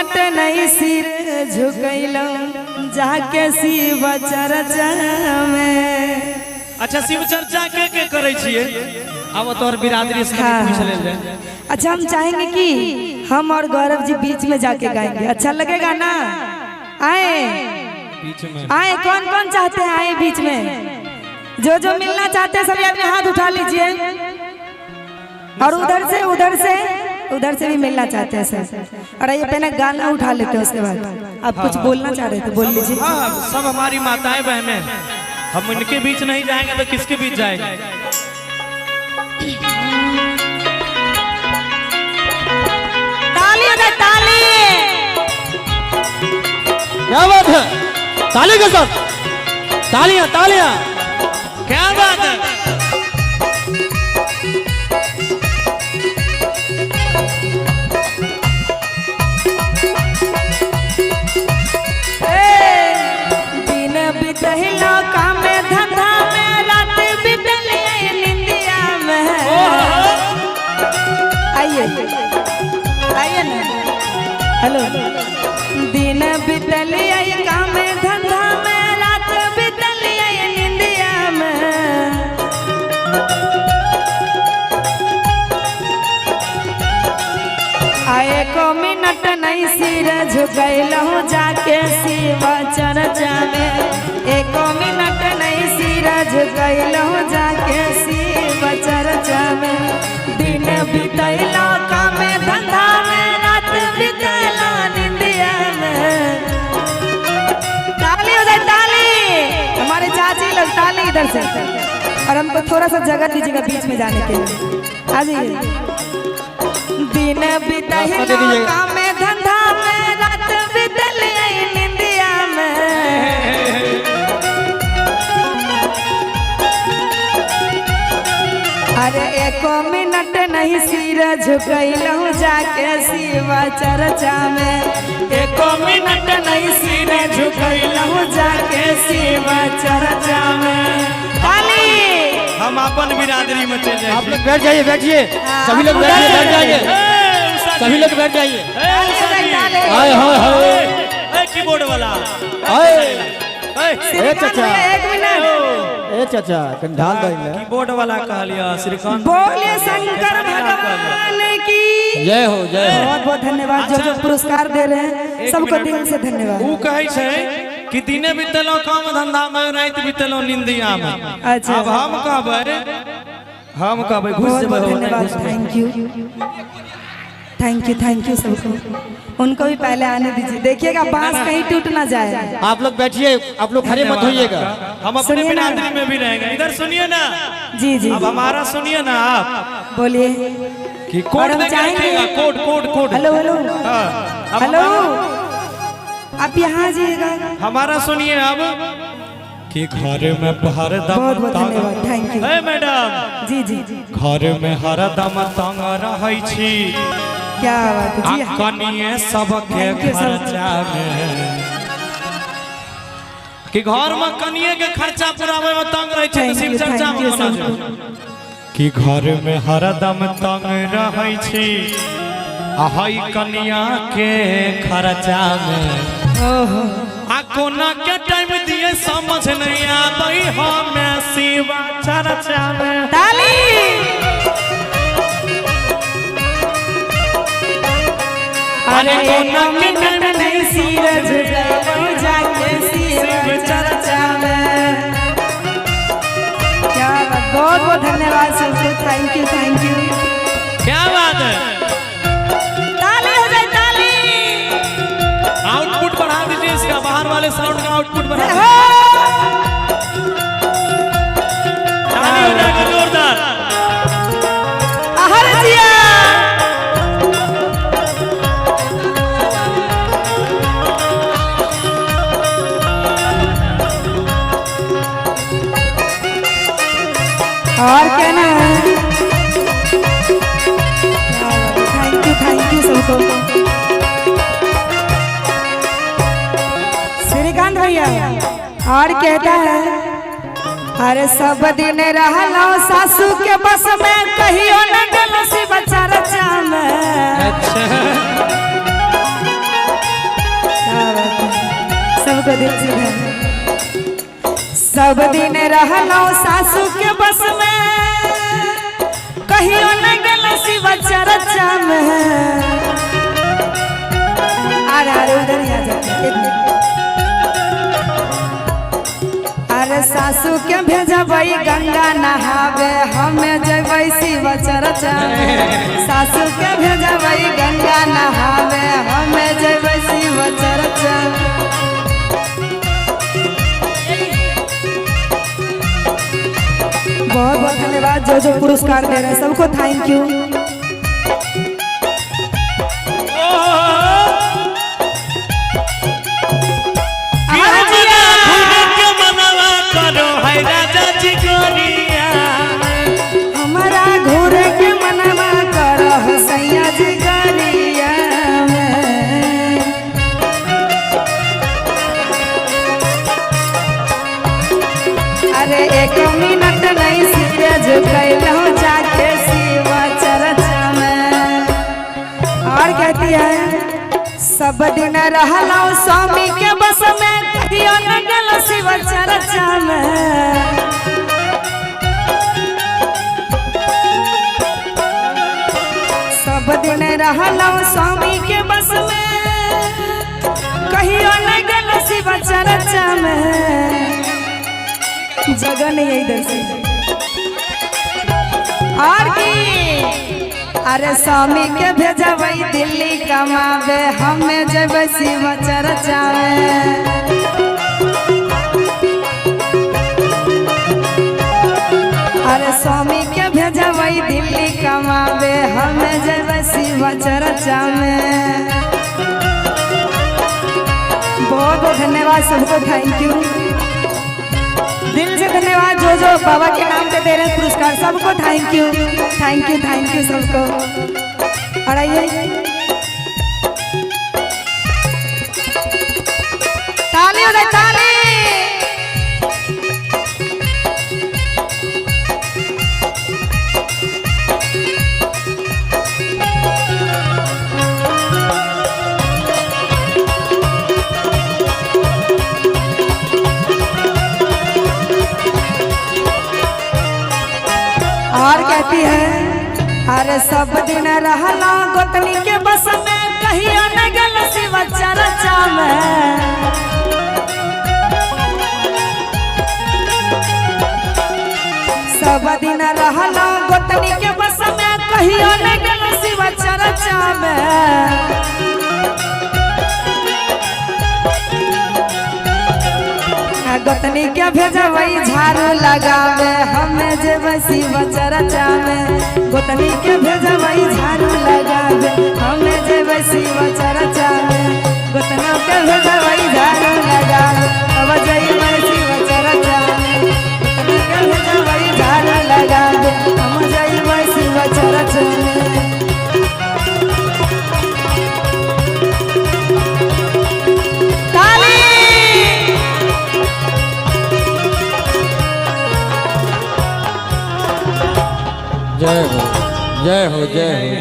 Minute नहीं सिर झुकैलो जाके शिव चर्चा में। अच्छा शिव चर्चा के करे छिए अब तोर बिरादरी से पूछ ले जाए। अच्छा हम चाहेंगे कि हम और गौरव जी बीच में जाके गाएंगे, अच्छा लगेगा ना? आए बीच में आए, कौन कौन चाहते हैं आए बीच में? जो जो मिलना चाहते हैं सभी अपने हाथ उठा लीजिए। और उधर से भी मिलना चाहते हैं सर। और ये पहले गाना उठा लेते हैं, उसके बाद आप कुछ बोलना चाह रहे थे, बोल लीजिए। सब हमारी माताएं बहनें, हम इनके बीच नहीं जाएंगे तो किसके बीच जाएंगे? ताली दे ताली। क्या बात है, ताली के साथ तालियां तालियां, क्या बात है। आइए ना, हेलो। दिन बितल काम धंधा में, रात बितल निंदिया में। आए को मिनट नहीं सिर झुकैलहूँ जाके शिव चर्चा में। एको मिनट नहीं सिर झुकैलहूँ जाके शिव चर्चा में। दिन बितैला काम धंधा में, रात बितैला निंदिया में। ताली हो जाए ताली, हमारे चाची लोग ताली इधर से। और हमको थोड़ा सा जगह दीजिएगा बीच में जाने के लिए, आ जाइए। दिन बितैला काम धंधा में, रात बितल निंदिया में। अरे एको मिनट नहीं सिर झुकैलहूँ जाके शिव चर्चा में। एको मिनट नहीं सिर झुकैलहूँ जाके शिव चर्चा में। ताली। हम अपन बिरादरी में चले जाए। आप लोग बैठ जाइए, बैठिए, सभी लोग बैठिए, बैठ जाइए, सभी लोग बैठ जाइए। हाय हाय हाय, कीबोर्ड वाला, ए चाचा, एक मिनट, ए चाचा कंधाल दो कीबोर्ड वाला कह लिया। श्रीकांत बोले शंकर भगवान की जय हो, जय हो। बहुत बहुत धन्यवाद। जो जो पुरस्कार दे रहे हैं सबको दिल से धन्यवाद। वो कहे छे कि दिने बितलो काम धंधा में, रात बितलो निंदिया में। अच्छा, अब हम कहबे घुस बहुत बहुत जब धन्यवाद। थैंक यू सबको। उनको भी पहले आने दीजिए, देखिएगा बांस कहीं टूट ना जाए। आप लोग बैठिए, आप लोग खड़े मत होइएगा। हम अपने बिरादरी में भी रहेंगे। इधर सुनिए ना जी जी, अब हमारा सुनिए ना आप। बोलिए कि कोड देंगे, code code code. Hello hello hello, आप यहाँ जाइएगा। हमारा सुनिए अब कि घर में हरदम बहुत बहुत धन्यवाद, थैंक यू। मैडम जी जी, घर में हरदम तंग रहै छी। क्या बात है जी। कनिए सबके खर्चा में, कि घर में कनिए के खर्चा पुरावे में तंग रहै छी। शिव चर्चा में मना जाए कि घर में हरदम तंग रहै छी, आहई कनिया के खर्चा में। आ कोना के टाइम दिए समझ नहीं आबै हमें शिव चर्चा में। ताली। अरे कोना के टाइम नहीं सिर झुकैलहूँ जाके शिव चर्चा में। क्या बात, बहुत बहुत धन्यवाद सबको। Thank you. क्या बात है। ताली हो जाए ताली। आउटपुट बढ़ा दीजिए इसका, बाहर वाले साउंड का आउटपुट बढ़ा दीजिए। ताली हो जाएगा जोरदार। आहर जिया। और क्या ना, थैंक यू सबको। श्रीकांत भैया और कहता है, अरे सब दिन रहलो सासू के बस में, कहियो न गलो शिव चर्चा में। अच्छा सबको दिल से धन्यवाद। सब दिन रहलो सासू के बस में, कहियो न गेलो शिव चर्चा में। अरे उधर ही आ जाते। अरे सासू के भेजबई गंगा नहावे, हमें जेबै शिव चर्चा में। सासू के भेजबई गंगा नहावे, हमें जेबै शिव चर्चा में। बहुत बहुत धन्यवाद जो पुरस्कार दे रहे हैं सबको, थैंक यू। हमारा घूर के मनवा करो सैया जी गरिया में। अरे एक मिनट नहीं सिर झुकैलो जाके शिव चर्चा में। और कहती है सब दिन रहलो स्वामी के बस में, कहियो न गेलो शिव चर्चा में। सब दिन रहलो स्वामी के बस में, कहियो न गेलो शिव चर्चा में। जगह नहीं है इधर से। और की अरे स्वामी के भेजबई दिल्ली कमावे, हमें जेबै शिव चर्चा में। अरे स्वामी के भेजबई दिल्ली कमावे, हमें जेबै शिव चर्चा में। बहुत बहुत धन्यवाद सबको, थैंक यू दिल से धन्यवाद जो बाबा के नाम पे दे रहे हैं पुरस्कार, सबको thank you thank you thank you सबको। और आइए ताली हो जाए, ताली। और कहती है अरे सब दिन रहला गोतनी के बस में, कहियो न गेलो शिव चर्चा में। सब दिन रहला गोतनी के बस में, कहियो न गेलो शिव चर्चा में। गोतनी के भेजबई झाड़ू लगावे, हमें जेबै शिव चर्चा में। गोतनी के भेजबई झाड़ू लगावे, हमें जेबै शिव चर्चा में। गोतना के भेजबई झाड़ू लगावे, अब जेबै शिव चर्चा में। गोतना के भेजबई झाड़ू लगावे, हम जेबै शिव चर्चा में। जय हो जय हो जय हो।